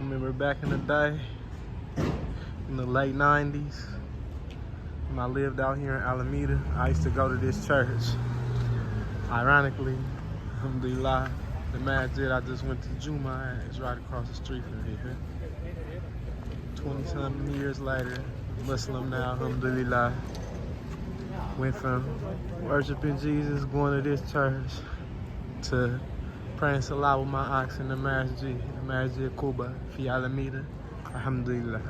remember back in the day, in the late 90s, when I lived out here in Alameda, I used to go to this church. Ironically, alhamdulillah, the masjid I just went to Juma at is right across the street from here. 20-something years later, Muslim now, alhamdulillah. Went from worshiping Jesus, going to this church, to praying salah with my ox in the masjid Kuba, fi Alameda, alhamdulillah.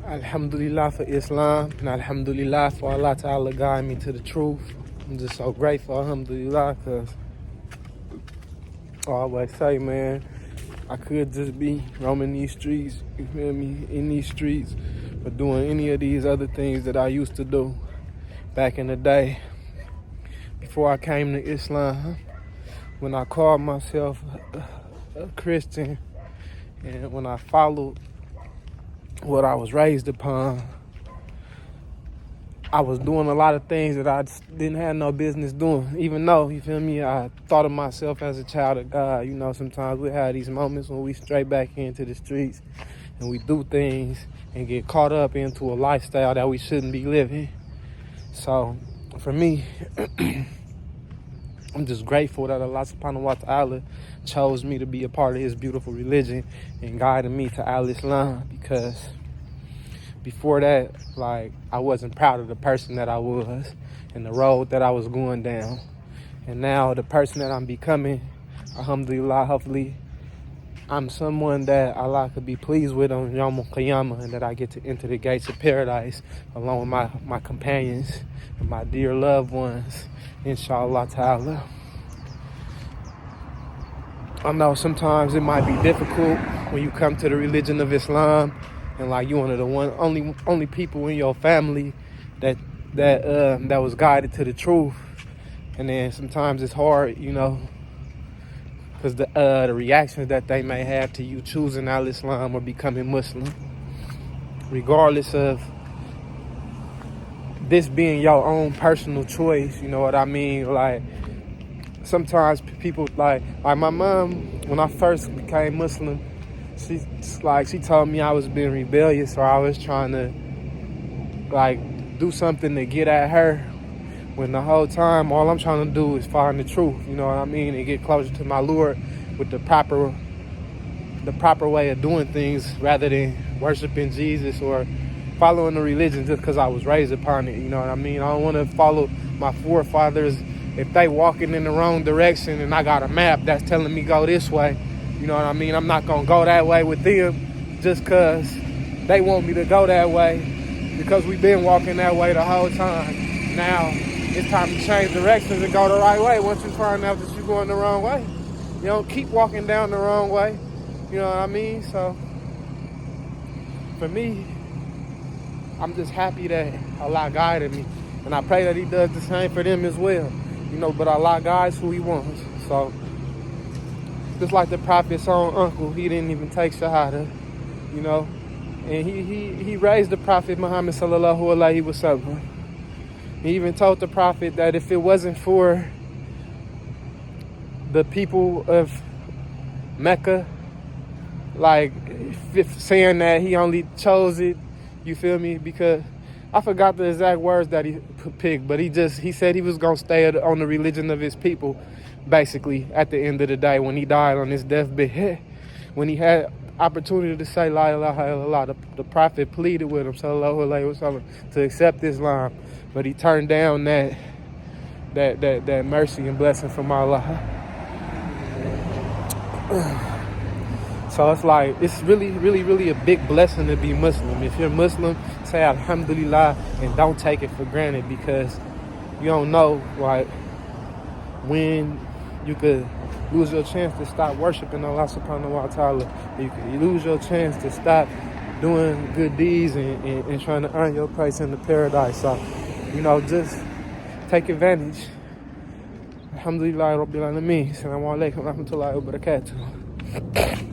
Alhamdulillah for Islam, and alhamdulillah for Allah Ta'ala guiding me to the truth. I'm just so grateful, alhamdulillah, because I always say, man, I could just be roaming these streets, you feel me, in these streets, or doing any of these other things that I used to do back in the day. Before I came to Islam, when I called myself a Christian, and when I followed what I was raised upon, I was doing a lot of things that I didn't have no business doing. Even though, you feel me, I thought of myself as a child of God. You know, sometimes we have these moments when we stray back into the streets and we do things and get caught up into a lifestyle that we shouldn't be living. So, for me, I'm just grateful that Allah subhanahu wa ta'ala chose me to be a part of his beautiful religion and guided me to Al-Islam, because before that, like, I wasn't proud of the person that I was and the road that I was going down. And now the person that I'm becoming, alhamdulillah, hopefully, I'm someone that Allah could be pleased with on Yawm al-Qiyamah, and that I get to enter the gates of paradise along with my companions and my dear loved ones, inshallah ta'ala. I know sometimes it might be difficult when you come to the religion of Islam, and like you one of the only people in your family that was guided to the truth. And then sometimes it's hard, you know, because the reactions that they may have to you choosing Al-Islam or becoming Muslim, regardless of this being your own personal choice, you know what I mean? Like, sometimes people, like my mom, when I first became Muslim, she told me I was being rebellious, or I was trying to, like, do something to get at her, when the whole time all I'm trying to do is find the truth, you know what I mean, and get closer to my Lord with the proper way of doing things, rather than worshiping Jesus or following the religion just because I was raised upon it, you know what I mean? I don't want to follow my forefathers if they walking in the wrong direction and I got a map that's telling me go this way. You know what I mean? I'm not going to go that way with them just because they want me to go that way, because we've been walking that way the whole time. Now, it's time to change directions and go the right way once you find out that you're going the wrong way. You don't keep walking down the wrong way. You know what I mean? So, for me, I'm just happy that Allah guided me. And I pray that he does the same for them as well. You know, but Allah guides who he wants. So, just like the Prophet's own uncle, he didn't even take Shahada, you know. And he raised the Prophet Muhammad sallallahu alaihi wasallam. He even told the Prophet that if it wasn't for the people of Mecca, like, saying that he only chose it, you feel me, because I forgot the exact words that he picked, but he said he was going to stay on the religion of his people, basically, at the end of the day, when he died on his deathbed. When he had opportunity to say La ilaha illallah, the Prophet pleaded with him, sallallahu alaihi wasallam, to accept Islam, but he turned down that mercy and blessing from Allah. So it's like, it's really, really, really a big blessing to be Muslim. If you're Muslim, say alhamdulillah and don't take it for granted, because you don't know, like, when you could lose your chance to stop worshiping Allah subhanahu wa ta'ala. You lose your chance to stop doing good deeds and trying to earn your place in the paradise. So, you know, just take advantage. Alhamdulillah Rabbil Alameen. Assalamu alaikum wa rahmatullahi wa barakatuh.